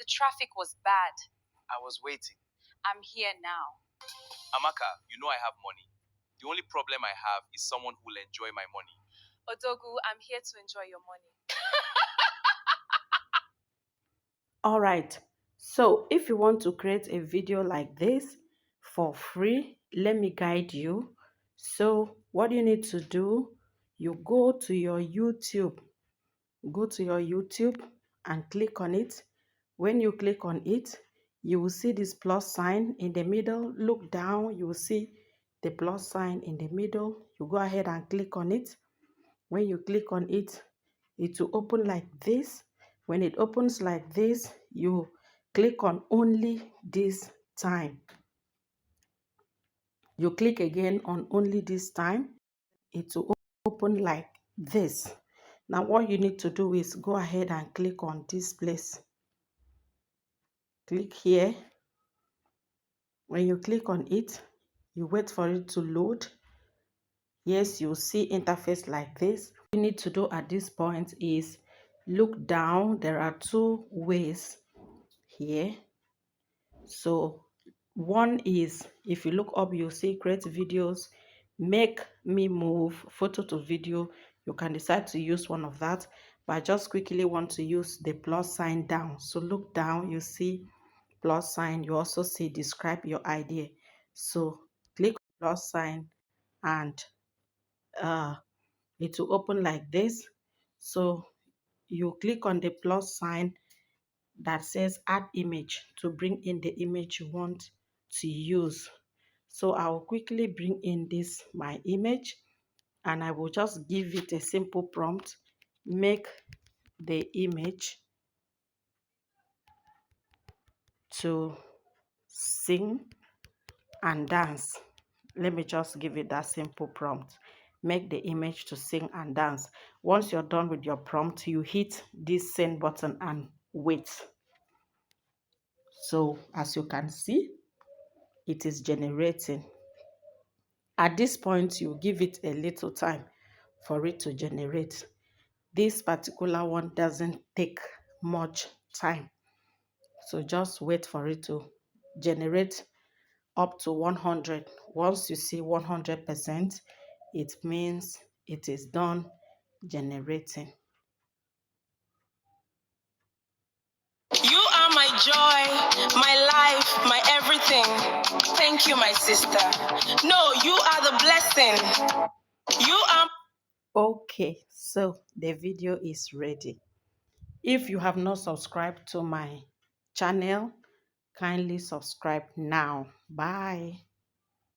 The traffic was bad. I was waiting. I'm here now. Amaka, you know I have money. The only problem I have is someone who will enjoy my money. Odogu, I'm here to enjoy your money. All right, so if you want to create a video like this for free, let me guide you. So what you need to do, you go to your YouTube and click on it. When you click on it, you will see this plus sign in the middle. Look down, you will see the plus sign in the middle. You go ahead and click on it. When you click on it, it will open like this. When it opens like this, you click on only this time. You click again on only this time. It will open like this. Now what you need to do is go ahead and click on this place. Click here. When you click on it, you wait for it to load. Yes, you'll see interface like this. What you need to do at this point is look down. There are two ways here. So one is, if you look up, you'll see create videos, make me move, photo to video. You can decide to use one of that, but I just quickly want to use the plus sign down. So look down, you see plus sign. You also see describe your idea. So click plus sign and it will open like this. So you click on the plus sign that says add image to bring in the image you want to use. So I will quickly bring in this my image, and I will just give it a simple prompt. Make the image to sing and dance. Let me just give it that simple prompt. Make the image to sing and dance. Once you're done with your prompt, you hit this send button and wait. So as you can see, it is generating. At this point, you give it a little time for it to generate. This particular one doesn't take much time. So just wait for it to generate up to 100. Once you see 100%, it means it is done generating. You are my joy, my life, my everything. Thank you, my sister. No, you are the blessing. You are. Okay, so the video is ready. If you have not subscribed to my channel, kindly subscribe now. Bye.